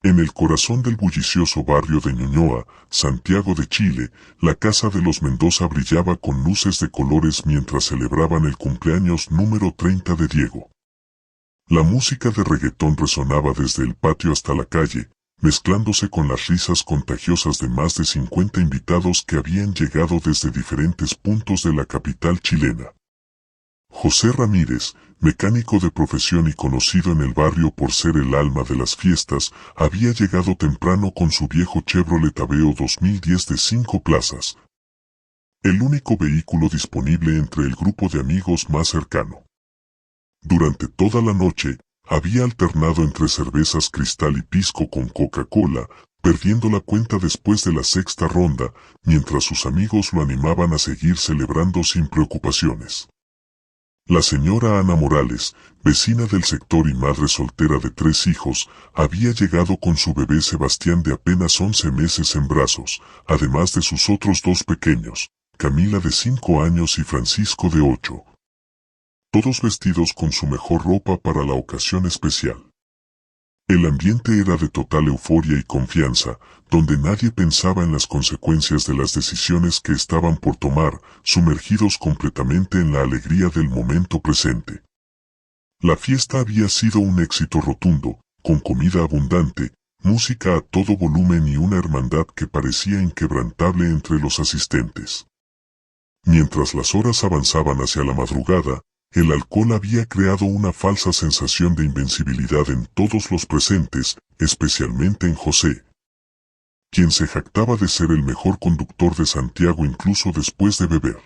En el corazón del bullicioso barrio de Ñuñoa, Santiago de Chile, la casa de los Mendoza brillaba con luces de colores mientras celebraban el cumpleaños número 30 de Diego. La música de reggaetón resonaba desde el patio hasta la calle, mezclándose con las risas contagiosas de más de 50 invitados que habían llegado desde diferentes puntos de la capital chilena. José Ramírez, mecánico de profesión y conocido en el barrio por ser el alma de las fiestas, había llegado temprano con su viejo Chevrolet Aveo 2010 de 5 plazas, el único vehículo disponible entre el grupo de amigos más cercano. Durante toda la noche, había alternado entre cervezas Cristal y pisco con Coca-Cola, perdiendo la cuenta después de la sexta ronda, mientras sus amigos lo animaban a seguir celebrando sin preocupaciones. La señora Ana Morales, vecina del sector y madre soltera de 3 hijos, había llegado con su bebé Sebastián de apenas 11 meses en brazos, además de sus otros 2 pequeños, Camila de 5 años y Francisco de 8. Todos vestidos con su mejor ropa para la ocasión especial. El ambiente era de total euforia y confianza, donde nadie pensaba en las consecuencias de las decisiones que estaban por tomar, sumergidos completamente en la alegría del momento presente. La fiesta había sido un éxito rotundo, con comida abundante, música a todo volumen y una hermandad que parecía inquebrantable entre los asistentes. Mientras las horas avanzaban hacia la madrugada, el alcohol había creado una falsa sensación de invencibilidad en todos los presentes, especialmente en José, quien se jactaba de ser el mejor conductor de Santiago incluso después de beber.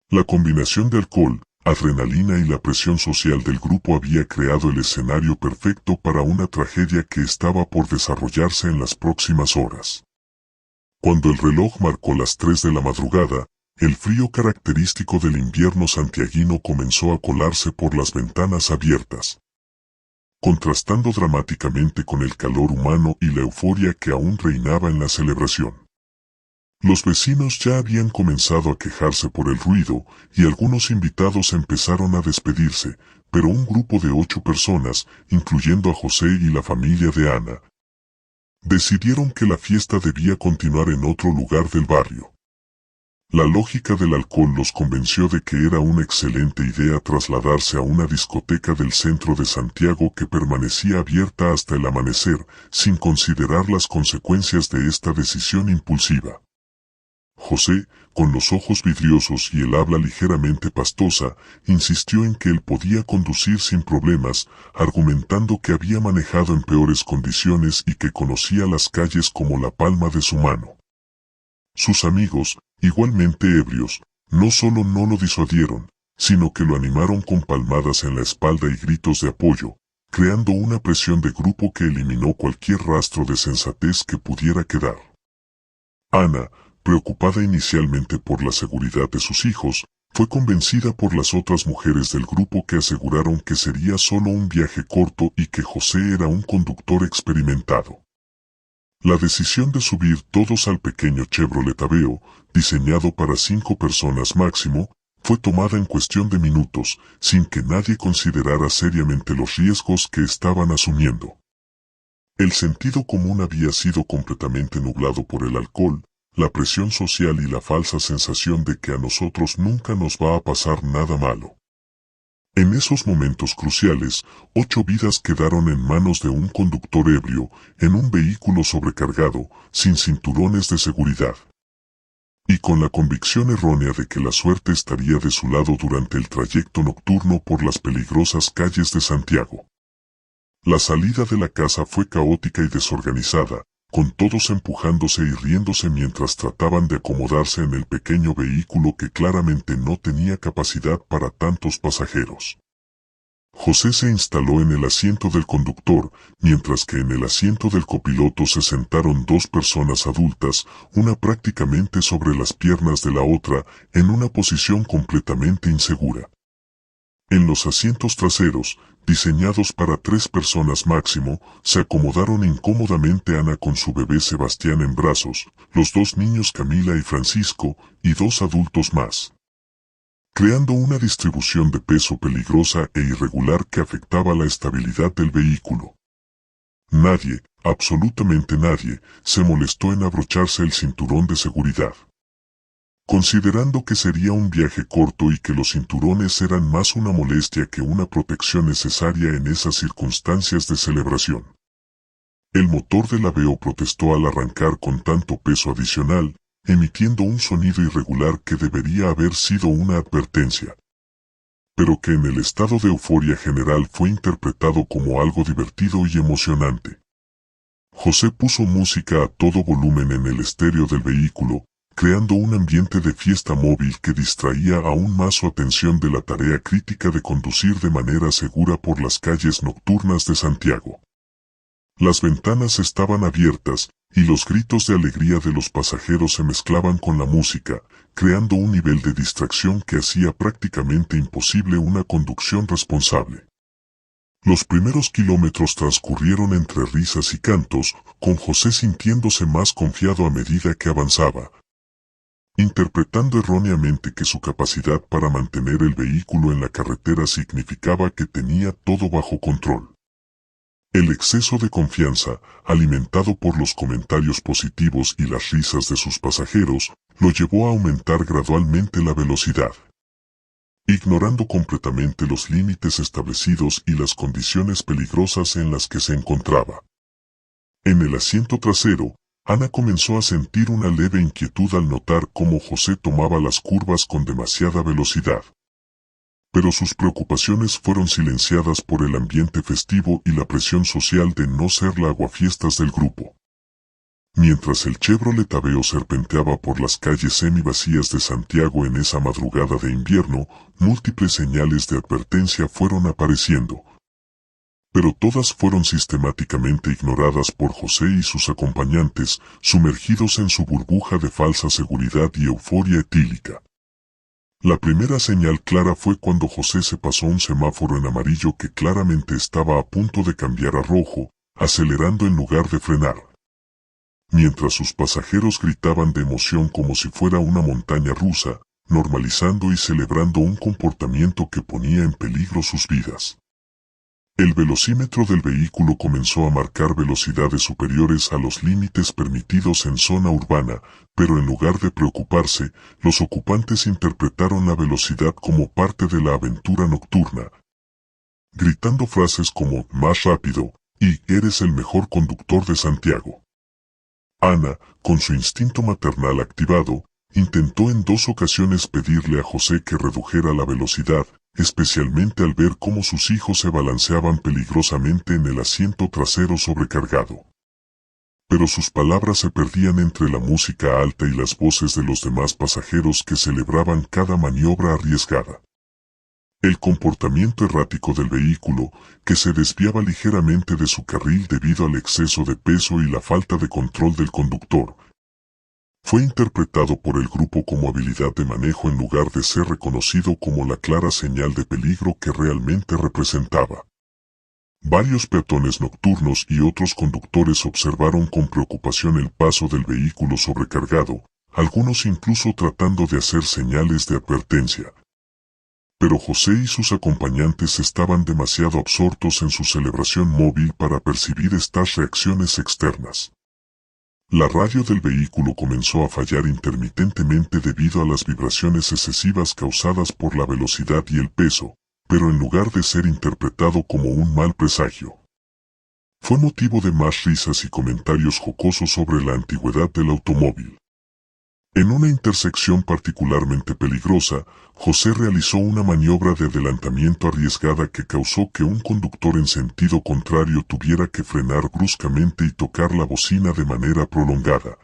La combinación de alcohol, adrenalina y la presión social del grupo había creado el escenario perfecto para una tragedia que estaba por desarrollarse en las próximas horas. Cuando el reloj marcó las 3 de la madrugada, el frío característico del invierno santiaguino comenzó a colarse por las ventanas abiertas, contrastando dramáticamente con el calor humano y la euforia que aún reinaba en la celebración. Los vecinos ya habían comenzado a quejarse por el ruido, y algunos invitados empezaron a despedirse, pero un grupo de 8 personas, incluyendo a José y la familia de Ana, decidieron que la fiesta debía continuar en otro lugar del barrio. La lógica del alcohol los convenció de que era una excelente idea trasladarse a una discoteca del centro de Santiago que permanecía abierta hasta el amanecer, sin considerar las consecuencias de esta decisión impulsiva. José, con los ojos vidriosos y el habla ligeramente pastosa, insistió en que él podía conducir sin problemas, argumentando que había manejado en peores condiciones y que conocía las calles como la palma de su mano. Sus amigos, igualmente ebrios, no solo no lo disuadieron, sino que lo animaron con palmadas en la espalda y gritos de apoyo, creando una presión de grupo que eliminó cualquier rastro de sensatez que pudiera quedar. Ana, preocupada inicialmente por la seguridad de sus hijos, fue convencida por las otras mujeres del grupo que aseguraron que sería solo un viaje corto y que José era un conductor experimentado. La decisión de subir todos al pequeño Chevrolet Aveo, diseñado para 5 personas máximo, fue tomada en cuestión de minutos, sin que nadie considerara seriamente los riesgos que estaban asumiendo. El sentido común había sido completamente nublado por el alcohol, la presión social y la falsa sensación de que a nosotros nunca nos va a pasar nada malo. En esos momentos cruciales, 8 vidas quedaron en manos de un conductor ebrio, en un vehículo sobrecargado, sin cinturones de seguridad. Y con la convicción errónea de que la suerte estaría de su lado durante el trayecto nocturno por las peligrosas calles de Santiago. La salida de la casa fue caótica y desorganizada, con todos empujándose y riéndose mientras trataban de acomodarse en el pequeño vehículo que claramente no tenía capacidad para tantos pasajeros. José se instaló en el asiento del conductor, mientras que en el asiento del copiloto se sentaron 2 personas adultas, una prácticamente sobre las piernas de la otra, en una posición completamente insegura. En los asientos traseros, diseñados para 3 personas máximo, se acomodaron incómodamente Ana con su bebé Sebastián en brazos, los 2 niños Camila y Francisco, y 2 adultos más, creando una distribución de peso peligrosa e irregular que afectaba la estabilidad del vehículo. Nadie, absolutamente nadie, se molestó en abrocharse el cinturón de seguridad. Considerando que sería un viaje corto y que los cinturones eran más una molestia que una protección necesaria en esas circunstancias de celebración. El motor del Aveo protestó al arrancar con tanto peso adicional, emitiendo un sonido irregular que debería haber sido una advertencia, pero que en el estado de euforia general fue interpretado como algo divertido y emocionante. José puso música a todo volumen en el estéreo del vehículo, creando un ambiente de fiesta móvil que distraía aún más su atención de la tarea crítica de conducir de manera segura por las calles nocturnas de Santiago. Las ventanas estaban abiertas, y los gritos de alegría de los pasajeros se mezclaban con la música, creando un nivel de distracción que hacía prácticamente imposible una conducción responsable. Los primeros kilómetros transcurrieron entre risas y cantos, con José sintiéndose más confiado a medida que avanzaba, interpretando erróneamente que su capacidad para mantener el vehículo en la carretera significaba que tenía todo bajo control. El exceso de confianza, alimentado por los comentarios positivos y las risas de sus pasajeros, lo llevó a aumentar gradualmente la velocidad, ignorando completamente los límites establecidos y las condiciones peligrosas en las que se encontraba. En el asiento trasero, Ana comenzó a sentir una leve inquietud al notar cómo José tomaba las curvas con demasiada velocidad. Pero sus preocupaciones fueron silenciadas por el ambiente festivo y la presión social de no ser la aguafiestas del grupo. Mientras el Chevrolet Aveo serpenteaba por las calles semivacías de Santiago en esa madrugada de invierno, múltiples señales de advertencia fueron apareciendo, pero todas fueron sistemáticamente ignoradas por José y sus acompañantes, sumergidos en su burbuja de falsa seguridad y euforia etílica. La primera señal clara fue cuando José se pasó un semáforo en amarillo que claramente estaba a punto de cambiar a rojo, acelerando en lugar de frenar. Mientras sus pasajeros gritaban de emoción como si fuera una montaña rusa, normalizando y celebrando un comportamiento que ponía en peligro sus vidas. El velocímetro del vehículo comenzó a marcar velocidades superiores a los límites permitidos en zona urbana, pero en lugar de preocuparse, los ocupantes interpretaron la velocidad como parte de la aventura nocturna, gritando frases como «más rápido» y «eres el mejor conductor de Santiago». Ana, con su instinto maternal activado, intentó en 2 ocasiones pedirle a José que redujera la velocidad, especialmente al ver cómo sus hijos se balanceaban peligrosamente en el asiento trasero sobrecargado. Pero sus palabras se perdían entre la música alta y las voces de los demás pasajeros que celebraban cada maniobra arriesgada. El comportamiento errático del vehículo, que se desviaba ligeramente de su carril debido al exceso de peso y la falta de control del conductor, fue interpretado por el grupo como habilidad de manejo en lugar de ser reconocido como la clara señal de peligro que realmente representaba. Varios peatones nocturnos y otros conductores observaron con preocupación el paso del vehículo sobrecargado, algunos incluso tratando de hacer señales de advertencia. Pero José y sus acompañantes estaban demasiado absortos en su celebración móvil para percibir estas reacciones externas. La radio del vehículo comenzó a fallar intermitentemente debido a las vibraciones excesivas causadas por la velocidad y el peso, pero en lugar de ser interpretado como un mal presagio, fue motivo de más risas y comentarios jocosos sobre la antigüedad del automóvil. En una intersección particularmente peligrosa, José realizó una maniobra de adelantamiento arriesgada que causó que un conductor en sentido contrario tuviera que frenar bruscamente y tocar la bocina de manera prolongada.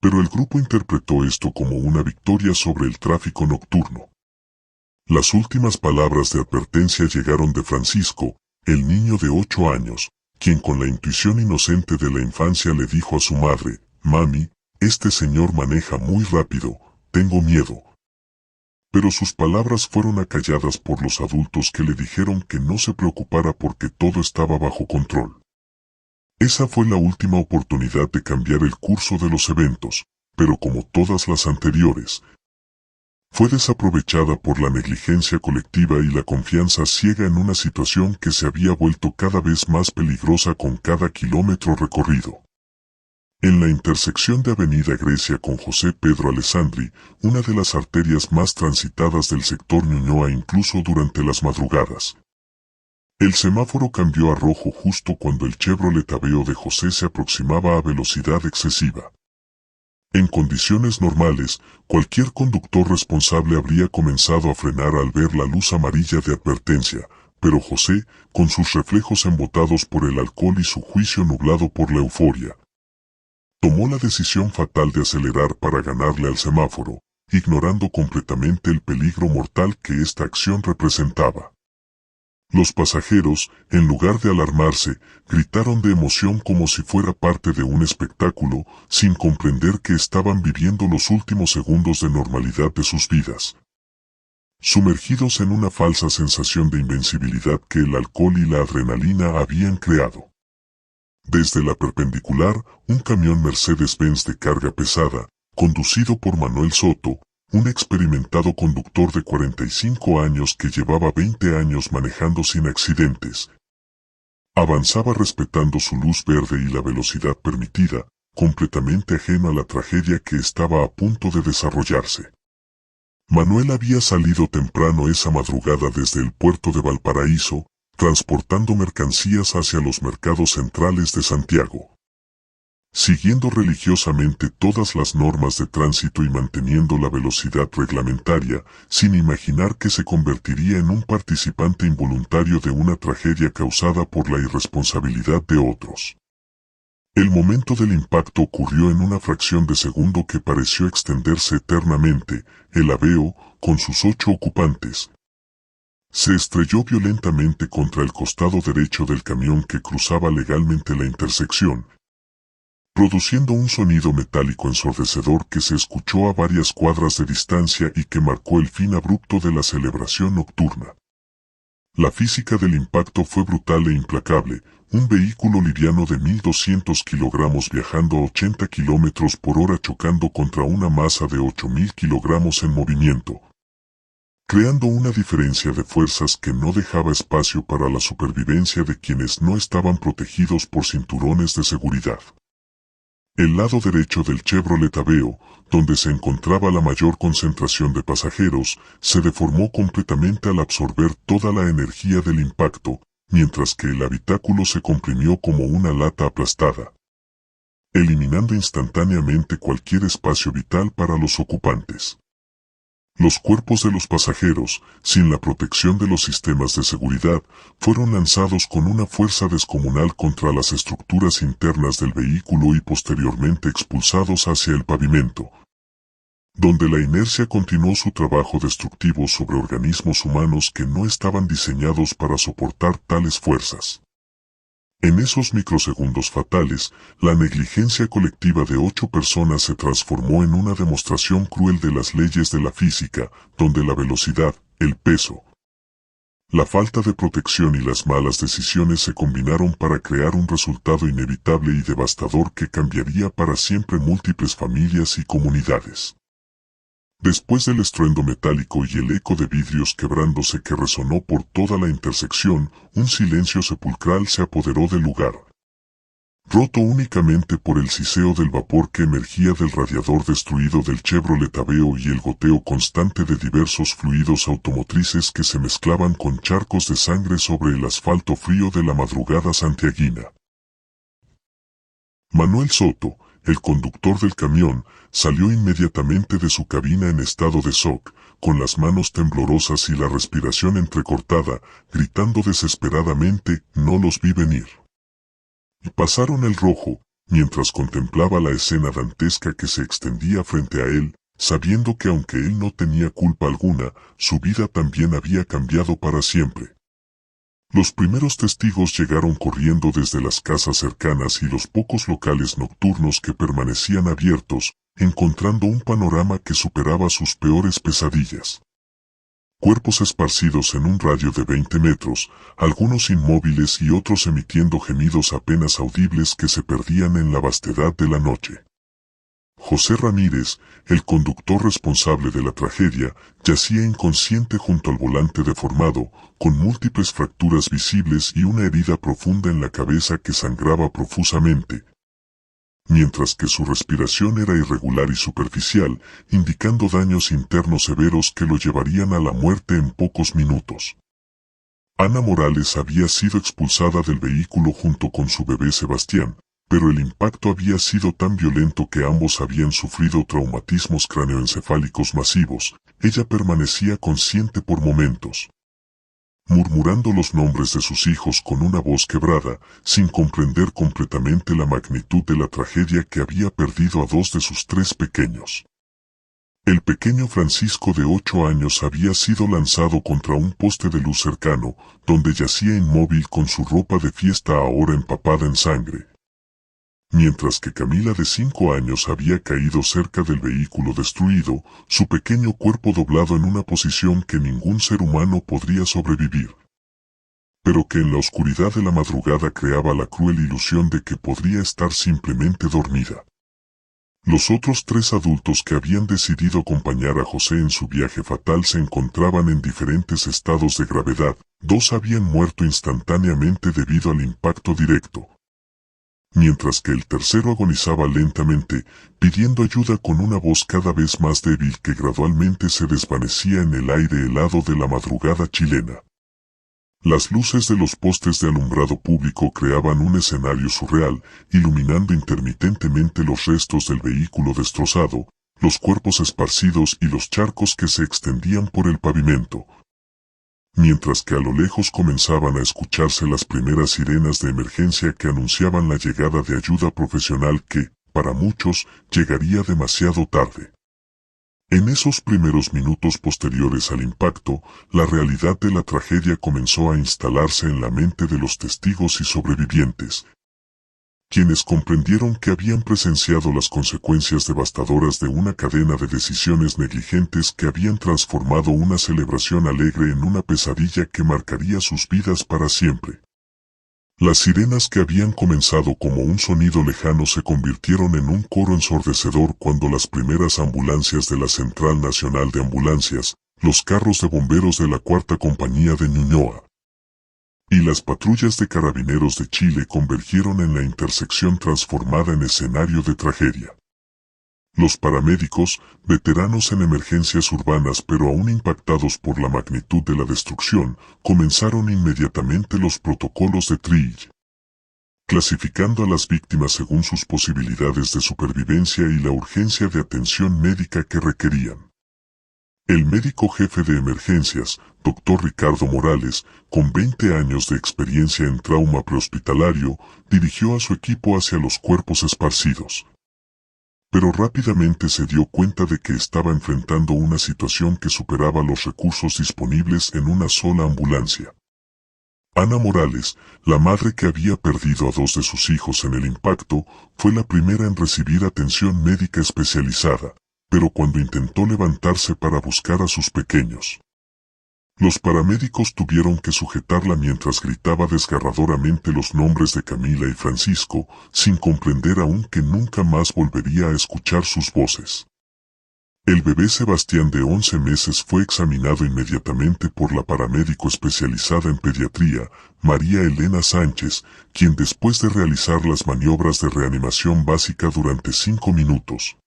Pero el grupo interpretó esto como una victoria sobre el tráfico nocturno. Las últimas palabras de advertencia llegaron de Francisco, el niño de 8 años, quien con la intuición inocente de la infancia le dijo a su madre: «Mami, este señor maneja muy rápido, tengo miedo». Pero sus palabras fueron acalladas por los adultos que le dijeron que no se preocupara porque todo estaba bajo control. Esa fue la última oportunidad de cambiar el curso de los eventos, pero como todas las anteriores, fue desaprovechada por la negligencia colectiva y la confianza ciega en una situación que se había vuelto cada vez más peligrosa con cada kilómetro recorrido. En la intersección de Avenida Grecia con José Pedro Alessandri, una de las arterias más transitadas del sector Ñuñoa incluso durante las madrugadas, el semáforo cambió a rojo justo cuando el Chevrolet Aveo de José se aproximaba a velocidad excesiva. En condiciones normales, cualquier conductor responsable habría comenzado a frenar al ver la luz amarilla de advertencia, pero José, con sus reflejos embotados por el alcohol y su juicio nublado por la euforia, tomó la decisión fatal de acelerar para ganarle al semáforo, ignorando completamente el peligro mortal que esta acción representaba. Los pasajeros, en lugar de alarmarse, gritaron de emoción como si fuera parte de un espectáculo, sin comprender que estaban viviendo los últimos segundos de normalidad de sus vidas. Sumergidos en una falsa sensación de invencibilidad que el alcohol y la adrenalina habían creado. Desde la perpendicular, un camión Mercedes-Benz de carga pesada, conducido por Manuel Soto, un experimentado conductor de 45 años que llevaba 20 años manejando sin accidentes, avanzaba respetando su luz verde y la velocidad permitida, completamente ajeno a la tragedia que estaba a punto de desarrollarse. Manuel había salido temprano esa madrugada desde el puerto de Valparaíso, transportando mercancías hacia los mercados centrales de Santiago. Siguiendo religiosamente todas las normas de tránsito y manteniendo la velocidad reglamentaria, sin imaginar que se convertiría en un participante involuntario de una tragedia causada por la irresponsabilidad de otros. El momento del impacto ocurrió en una fracción de segundo que pareció extenderse eternamente. El Aveo, con sus 8 ocupantes, se estrelló violentamente contra el costado derecho del camión que cruzaba legalmente la intersección, produciendo un sonido metálico ensordecedor que se escuchó a varias cuadras de distancia y que marcó el fin abrupto de la celebración nocturna. La física del impacto fue brutal e implacable, un vehículo liviano de 1.200 kilogramos viajando a 80 kilómetros por hora chocando contra una masa de 8.000 kilogramos en movimiento, creando una diferencia de fuerzas que no dejaba espacio para la supervivencia de quienes no estaban protegidos por cinturones de seguridad. El lado derecho del Chevrolet Aveo, donde se encontraba la mayor concentración de pasajeros, se deformó completamente al absorber toda la energía del impacto, mientras que el habitáculo se comprimió como una lata aplastada, eliminando instantáneamente cualquier espacio vital para los ocupantes. Los cuerpos de los pasajeros, sin la protección de los sistemas de seguridad, fueron lanzados con una fuerza descomunal contra las estructuras internas del vehículo y posteriormente expulsados hacia el pavimento, donde la inercia continuó su trabajo destructivo sobre organismos humanos que no estaban diseñados para soportar tales fuerzas. En esos microsegundos fatales, la negligencia colectiva de 8 personas se transformó en una demostración cruel de las leyes de la física, donde la velocidad, el peso, la falta de protección y las malas decisiones se combinaron para crear un resultado inevitable y devastador que cambiaría para siempre múltiples familias y comunidades. Después del estruendo metálico y el eco de vidrios quebrándose que resonó por toda la intersección, un silencio sepulcral se apoderó del lugar, roto únicamente por el siseo del vapor que emergía del radiador destruido del Chevrolet Aveo y el goteo constante de diversos fluidos automotrices que se mezclaban con charcos de sangre sobre el asfalto frío de la madrugada santiaguina. Manuel Soto, el conductor del camión, salió inmediatamente de su cabina en estado de shock, con las manos temblorosas y la respiración entrecortada, gritando desesperadamente: «No los vi venir». Y pasaron el rojo, mientras contemplaba la escena dantesca que se extendía frente a él, sabiendo que aunque él no tenía culpa alguna, su vida también había cambiado para siempre. Los primeros testigos llegaron corriendo desde las casas cercanas y los pocos locales nocturnos que permanecían abiertos, encontrando un panorama que superaba sus peores pesadillas. Cuerpos esparcidos en un radio de 20 metros, algunos inmóviles y otros emitiendo gemidos apenas audibles que se perdían en la vastedad de la noche. José Ramírez, el conductor responsable de la tragedia, yacía inconsciente junto al volante deformado, con múltiples fracturas visibles y una herida profunda en la cabeza que sangraba profusamente, mientras que su respiración era irregular y superficial, indicando daños internos severos que lo llevarían a la muerte en pocos minutos. Ana Morales había sido expulsada del vehículo junto con su bebé Sebastián, pero el impacto había sido tan violento que ambos habían sufrido traumatismos cráneoencefálicos masivos. Ella permanecía consciente por momentos, murmurando los nombres de sus hijos con una voz quebrada, sin comprender completamente la magnitud de la tragedia que había perdido a dos de sus tres pequeños. El pequeño Francisco de 8 años había sido lanzado contra un poste de luz cercano, donde yacía inmóvil con su ropa de fiesta ahora empapada en sangre, mientras que Camila de 5 años había caído cerca del vehículo destruido, su pequeño cuerpo doblado en una posición que ningún ser humano podría sobrevivir, pero que en la oscuridad de la madrugada creaba la cruel ilusión de que podría estar simplemente dormida. Los otros 3 adultos que habían decidido acompañar a José en su viaje fatal se encontraban en diferentes estados de gravedad. 2 habían muerto instantáneamente debido al impacto directo, mientras que el tercero agonizaba lentamente, pidiendo ayuda con una voz cada vez más débil que gradualmente se desvanecía en el aire helado de la madrugada chilena. Las luces de los postes de alumbrado público creaban un escenario surreal, iluminando intermitentemente los restos del vehículo destrozado, los cuerpos esparcidos y los charcos que se extendían por el pavimento, mientras que a lo lejos comenzaban a escucharse las primeras sirenas de emergencia que anunciaban la llegada de ayuda profesional que, para muchos, llegaría demasiado tarde. En esos primeros minutos posteriores al impacto, la realidad de la tragedia comenzó a instalarse en la mente de los testigos y sobrevivientes, quienes comprendieron que habían presenciado las consecuencias devastadoras de una cadena de decisiones negligentes que habían transformado una celebración alegre en una pesadilla que marcaría sus vidas para siempre. Las sirenas que habían comenzado como un sonido lejano se convirtieron en un coro ensordecedor cuando las primeras ambulancias de la Central Nacional de Ambulancias, los carros de bomberos de la Cuarta Compañía de Ñuñoa y las patrullas de carabineros de Chile convergieron en la intersección transformada en escenario de tragedia. Los paramédicos, veteranos en emergencias urbanas pero aún impactados por la magnitud de la destrucción, comenzaron inmediatamente los protocolos de triage, clasificando a las víctimas según sus posibilidades de supervivencia y la urgencia de atención médica que requerían. El médico jefe de emergencias, Dr. Ricardo Morales, con 20 años de experiencia en trauma prehospitalario, dirigió a su equipo hacia los cuerpos esparcidos, pero rápidamente se dio cuenta de que estaba enfrentando una situación que superaba los recursos disponibles en una sola ambulancia. Ana Morales, la madre que había perdido a 2 de sus hijos en el impacto, fue la primera en recibir atención médica especializada, pero cuando intentó levantarse para buscar a sus pequeños, los paramédicos tuvieron que sujetarla mientras gritaba desgarradoramente los nombres de Camila y Francisco, sin comprender aún que nunca más volvería a escuchar sus voces. El bebé Sebastián de 11 meses fue examinado inmediatamente por la paramédico especializada en pediatría, María Elena Sánchez, quien después de realizar las maniobras de reanimación básica durante 5 minutos,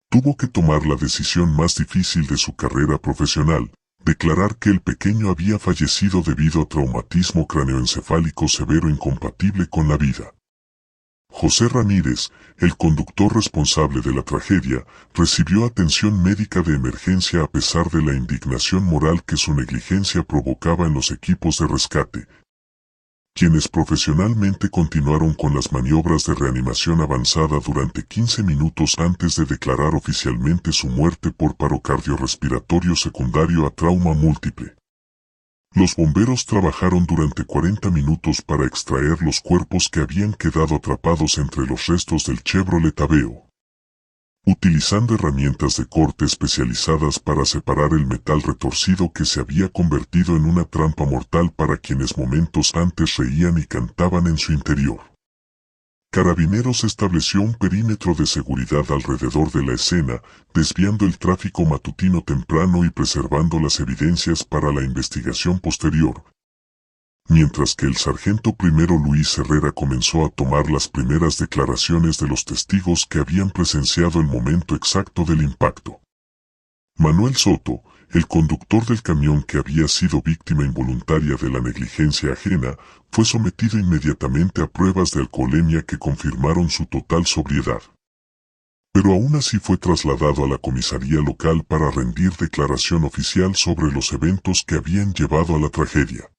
tuvo que tomar la decisión más difícil de su carrera profesional: declarar que el pequeño había fallecido debido a traumatismo cráneoencefálico severo incompatible con la vida. José Ramírez, el conductor responsable de la tragedia, recibió atención médica de emergencia a pesar de la indignación moral que su negligencia provocaba en los equipos de rescate, quienes profesionalmente continuaron con las maniobras de reanimación avanzada durante 15 minutos antes de declarar oficialmente su muerte por paro cardiorrespiratorio secundario a trauma múltiple. Los bomberos trabajaron durante 40 minutos para extraer los cuerpos que habían quedado atrapados entre los restos del Chevrolet Aveo, utilizando herramientas de corte especializadas para separar el metal retorcido que se había convertido en una trampa mortal para quienes momentos antes reían y cantaban en su interior. Carabineros estableció un perímetro de seguridad alrededor de la escena, desviando el tráfico matutino temprano y preservando las evidencias para la investigación posterior. Mientras que el sargento primero Luis Herrera comenzó a tomar las primeras declaraciones de los testigos que habían presenciado el momento exacto del impacto. Manuel Soto, el conductor del camión que había sido víctima involuntaria de la negligencia ajena, fue sometido inmediatamente a pruebas de alcoholemia que confirmaron su total sobriedad. Pero aún así fue trasladado a la comisaría local para rendir declaración oficial sobre los eventos que habían llevado a la tragedia.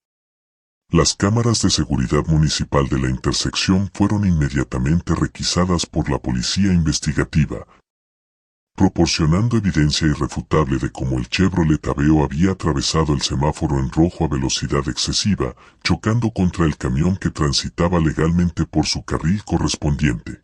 Las cámaras de seguridad municipal de la intersección fueron inmediatamente requisadas por la policía investigativa, proporcionando evidencia irrefutable de cómo el Chevrolet Aveo había atravesado el semáforo en rojo a velocidad excesiva, chocando contra el camión que transitaba legalmente por su carril correspondiente.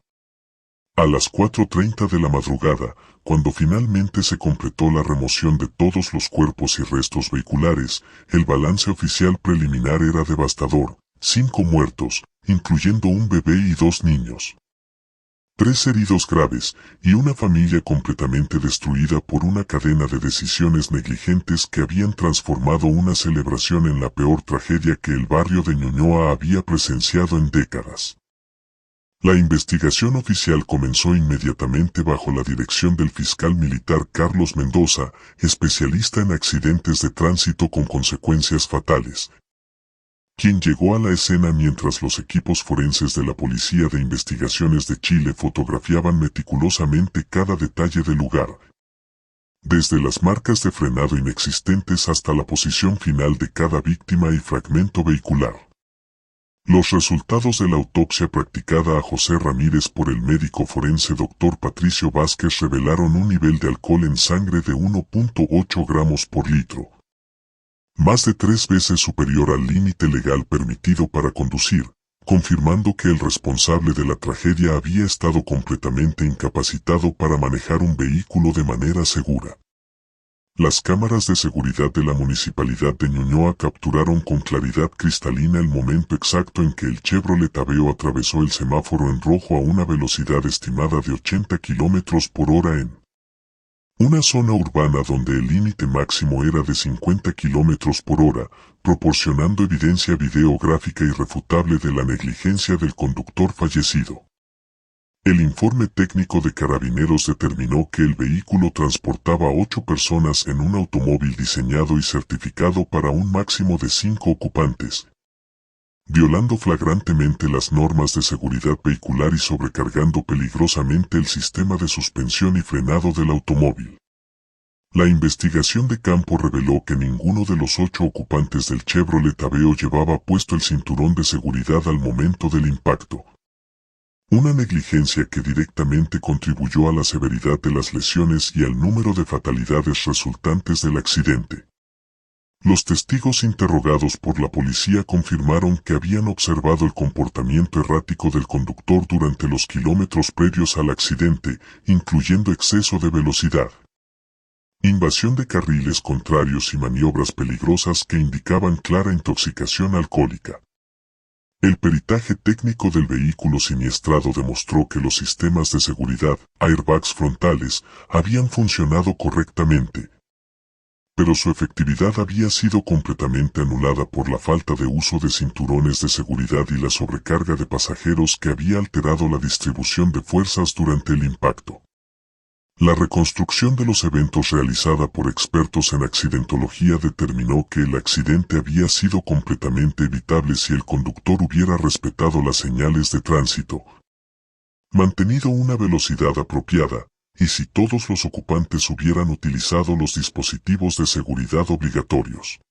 A las 4:30 de la madrugada, cuando finalmente se completó la remoción de todos los cuerpos y restos vehiculares, el balance oficial preliminar era devastador: 5 muertos, incluyendo un bebé y 2 niños. 3 heridos graves, y una familia completamente destruida por una cadena de decisiones negligentes que habían transformado una celebración en la peor tragedia que el barrio de Ñuñoa había presenciado en décadas. La investigación oficial comenzó inmediatamente bajo la dirección del fiscal militar Carlos Mendoza, especialista en accidentes de tránsito con consecuencias fatales, quien llegó a la escena mientras los equipos forenses de la Policía de Investigaciones de Chile fotografiaban meticulosamente cada detalle del lugar, desde las marcas de frenado inexistentes hasta la posición final de cada víctima y fragmento vehicular. Los resultados de la autopsia practicada a José Ramírez por el médico forense Dr. Patricio Vázquez revelaron un nivel de alcohol en sangre de 1.8 gramos por litro, más de 3 veces superior al límite legal permitido para conducir, confirmando que el responsable de la tragedia había estado completamente incapacitado para manejar un vehículo de manera segura. Las cámaras de seguridad de la Municipalidad de Ñuñoa capturaron con claridad cristalina el momento exacto en que el Chevrolet Aveo atravesó el semáforo en rojo a una velocidad estimada de 80 km por hora en una zona urbana donde el límite máximo era de 50 km por hora, proporcionando evidencia videográfica irrefutable de la negligencia del conductor fallecido. El informe técnico de Carabineros determinó que el vehículo transportaba a 8 personas en un automóvil diseñado y certificado para un máximo de 5 ocupantes, violando flagrantemente las normas de seguridad vehicular y sobrecargando peligrosamente el sistema de suspensión y frenado del automóvil. La investigación de campo reveló que ninguno de los 8 ocupantes del Chevrolet Aveo llevaba puesto el cinturón de seguridad al momento del impacto, una negligencia que directamente contribuyó a la severidad de las lesiones y al número de fatalidades resultantes del accidente. Los testigos interrogados por la policía confirmaron que habían observado el comportamiento errático del conductor durante los kilómetros previos al accidente, incluyendo exceso de velocidad, invasión de carriles contrarios y maniobras peligrosas que indicaban clara intoxicación alcohólica. El peritaje técnico del vehículo siniestrado demostró que los sistemas de seguridad, airbags frontales, habían funcionado correctamente, pero su efectividad había sido completamente anulada por la falta de uso de cinturones de seguridad y la sobrecarga de pasajeros que había alterado la distribución de fuerzas durante el impacto. La reconstrucción de los eventos realizada por expertos en accidentología determinó que el accidente había sido completamente evitable si el conductor hubiera respetado las señales de tránsito, mantenido una velocidad apropiada, y si todos los ocupantes hubieran utilizado los dispositivos de seguridad obligatorios.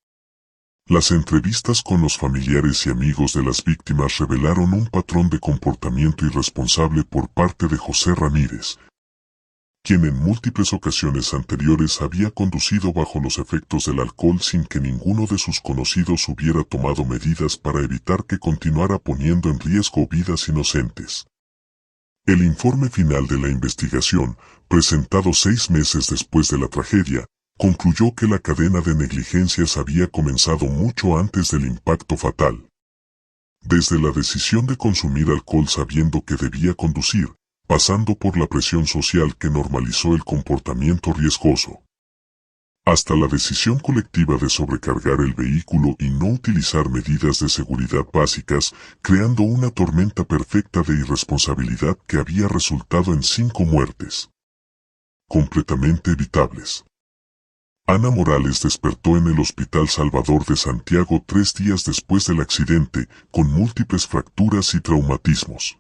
Las entrevistas con los familiares y amigos de las víctimas revelaron un patrón de comportamiento irresponsable por parte de José Ramírez, quien en múltiples ocasiones anteriores había conducido bajo los efectos del alcohol sin que ninguno de sus conocidos hubiera tomado medidas para evitar que continuara poniendo en riesgo vidas inocentes. El informe final de la investigación, presentado 6 meses después de la tragedia, concluyó que la cadena de negligencias había comenzado mucho antes del impacto fatal. Desde la decisión de consumir alcohol sabiendo que debía conducir, pasando por la presión social que normalizó el comportamiento riesgoso, hasta la decisión colectiva de sobrecargar el vehículo y no utilizar medidas de seguridad básicas, creando una tormenta perfecta de irresponsabilidad que había resultado en 5 muertes, completamente evitables. Ana Morales despertó en el Hospital Salvador de Santiago 3 días después del accidente, con múltiples fracturas y traumatismos.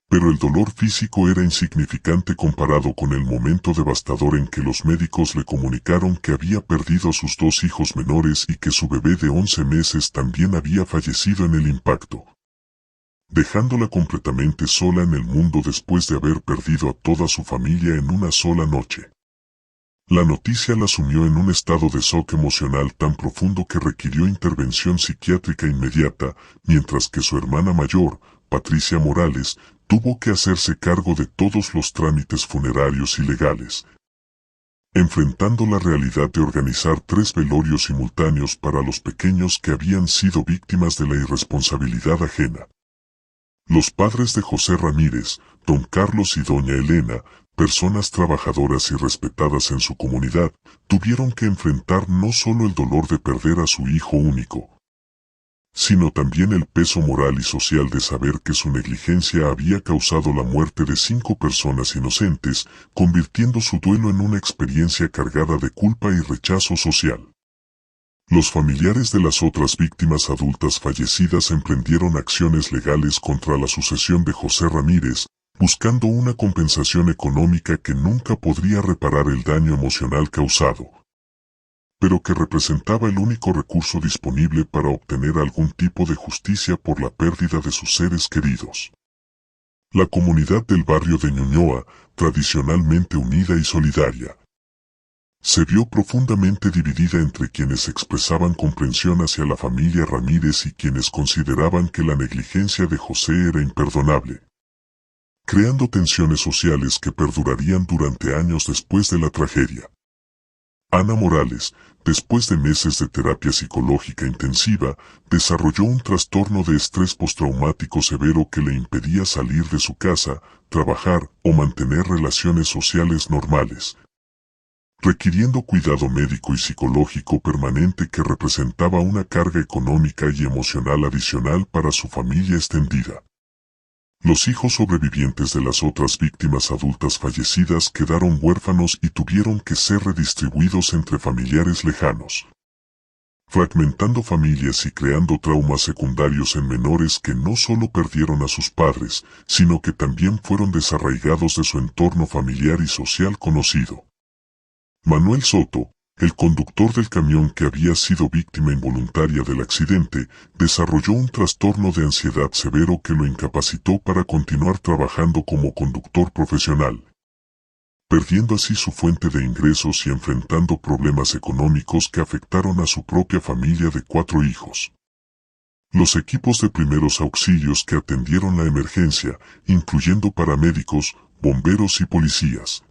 Pero el dolor físico era insignificante comparado con el momento devastador en que los médicos le comunicaron que había perdido a sus 2 hijos menores y que su bebé de 11 meses también había fallecido en el impacto, dejándola completamente sola en el mundo después de haber perdido a toda su familia en una sola noche. La noticia la sumió en un estado de shock emocional tan profundo que requirió intervención psiquiátrica inmediata, mientras que su hermana mayor, Patricia Morales, tuvo que hacerse cargo de todos los trámites funerarios y legales, enfrentando la realidad de organizar 3 velorios simultáneos para los pequeños que habían sido víctimas de la irresponsabilidad ajena. Los padres de José Ramírez, don Carlos y doña Elena, personas trabajadoras y respetadas en su comunidad, tuvieron que enfrentar no solo el dolor de perder a su hijo único, sino también el peso moral y social de saber que su negligencia había causado la muerte de 5 personas inocentes, convirtiendo su duelo en una experiencia cargada de culpa y rechazo social. Los familiares de las otras víctimas adultas fallecidas emprendieron acciones legales contra la sucesión de José Ramírez, buscando una compensación económica que nunca podría reparar el daño emocional causado, pero que representaba el único recurso disponible para obtener algún tipo de justicia por la pérdida de sus seres queridos. La comunidad del barrio de Ñuñoa, tradicionalmente unida y solidaria, se vio profundamente dividida entre quienes expresaban comprensión hacia la familia Ramírez y quienes consideraban que la negligencia de José era imperdonable, creando tensiones sociales que perdurarían durante años después de la tragedia. Ana Morales, después de meses de terapia psicológica intensiva, desarrolló un trastorno de estrés postraumático severo que le impedía salir de su casa, trabajar o mantener relaciones sociales normales, requiriendo cuidado médico y psicológico permanente que representaba una carga económica y emocional adicional para su familia extendida. Los hijos sobrevivientes de las otras víctimas adultas fallecidas quedaron huérfanos y tuvieron que ser redistribuidos entre familiares lejanos, fragmentando familias y creando traumas secundarios en menores que no solo perdieron a sus padres, sino que también fueron desarraigados de su entorno familiar y social conocido. Manuel Soto, el conductor del camión que había sido víctima involuntaria del accidente, desarrolló un trastorno de ansiedad severo que lo incapacitó para continuar trabajando como conductor profesional, perdiendo así su fuente de ingresos y enfrentando problemas económicos que afectaron a su propia familia de 4 hijos. Los equipos de primeros auxilios que atendieron la emergencia, incluyendo paramédicos, bomberos y policías,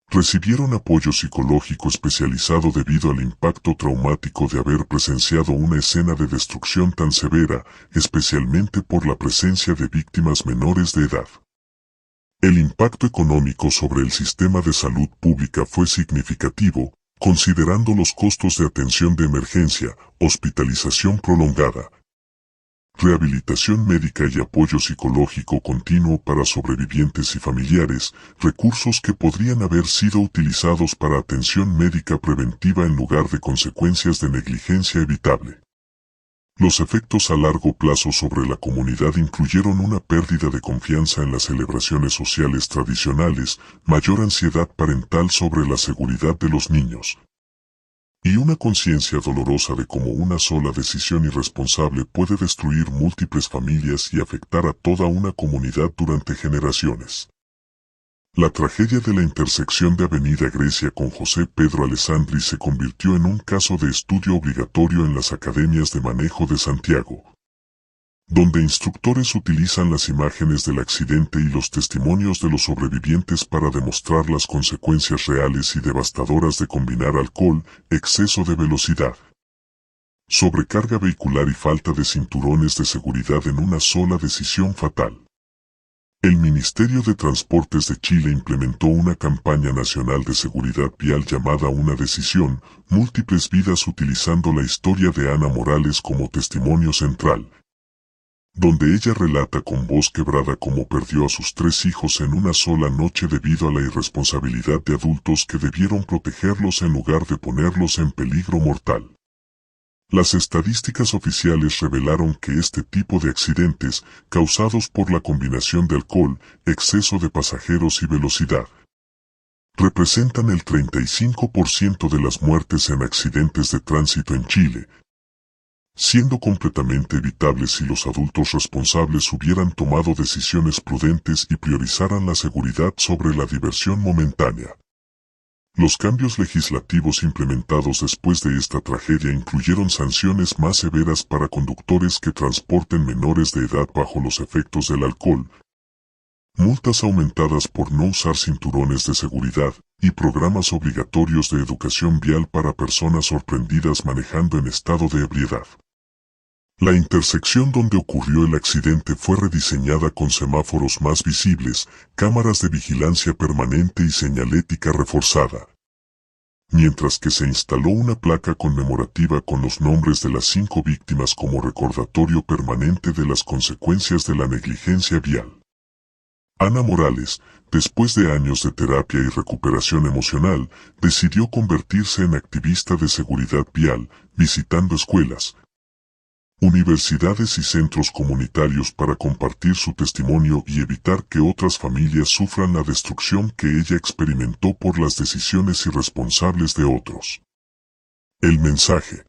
recibieron apoyo psicológico especializado debido al impacto traumático de haber presenciado una escena de destrucción tan severa, especialmente por la presencia de víctimas menores de edad. El impacto económico sobre el sistema de salud pública fue significativo, considerando los costos de atención de emergencia, hospitalización prolongada, rehabilitación médica y apoyo psicológico continuo para sobrevivientes y familiares, recursos que podrían haber sido utilizados para atención médica preventiva en lugar de consecuencias de negligencia evitable. Los efectos a largo plazo sobre la comunidad incluyeron una pérdida de confianza en las celebraciones sociales tradicionales, mayor ansiedad parental sobre la seguridad de los niños, y una conciencia dolorosa de cómo una sola decisión irresponsable puede destruir múltiples familias y afectar a toda una comunidad durante generaciones. La tragedia de la intersección de Avenida Grecia con José Pedro Alessandri se convirtió en un caso de estudio obligatorio en las academias de manejo de Santiago, donde instructores utilizan las imágenes del accidente y los testimonios de los sobrevivientes para demostrar las consecuencias reales y devastadoras de combinar alcohol, exceso de velocidad, sobrecarga vehicular y falta de cinturones de seguridad en una sola decisión fatal. El Ministerio de Transportes de Chile implementó una campaña nacional de seguridad vial llamada Una Decisión, Múltiples Vidas, utilizando la historia de Ana Morales como testimonio central, donde ella relata con voz quebrada cómo perdió a sus 3 hijos en una sola noche debido a la irresponsabilidad de adultos que debieron protegerlos en lugar de ponerlos en peligro mortal. Las estadísticas oficiales revelaron que este tipo de accidentes, causados por la combinación de alcohol, exceso de pasajeros y velocidad, representan el 35% de las muertes en accidentes de tránsito en Chile, siendo completamente evitables si los adultos responsables hubieran tomado decisiones prudentes y priorizaran la seguridad sobre la diversión momentánea. Los cambios legislativos implementados después de esta tragedia incluyeron sanciones más severas para conductores que transporten menores de edad bajo los efectos del alcohol, multas aumentadas por no usar cinturones de seguridad, y programas obligatorios de educación vial para personas sorprendidas manejando en estado de ebriedad. La intersección donde ocurrió el accidente fue rediseñada con semáforos más visibles, cámaras de vigilancia permanente y señalética reforzada, mientras que se instaló una placa conmemorativa con los nombres de las 5 víctimas como recordatorio permanente de las consecuencias de la negligencia vial. Ana Morales, después de años de terapia y recuperación emocional, decidió convertirse en activista de seguridad vial, visitando escuelas, universidades y centros comunitarios para compartir su testimonio y evitar que otras familias sufran la destrucción que ella experimentó por las decisiones irresponsables de otros. El mensaje.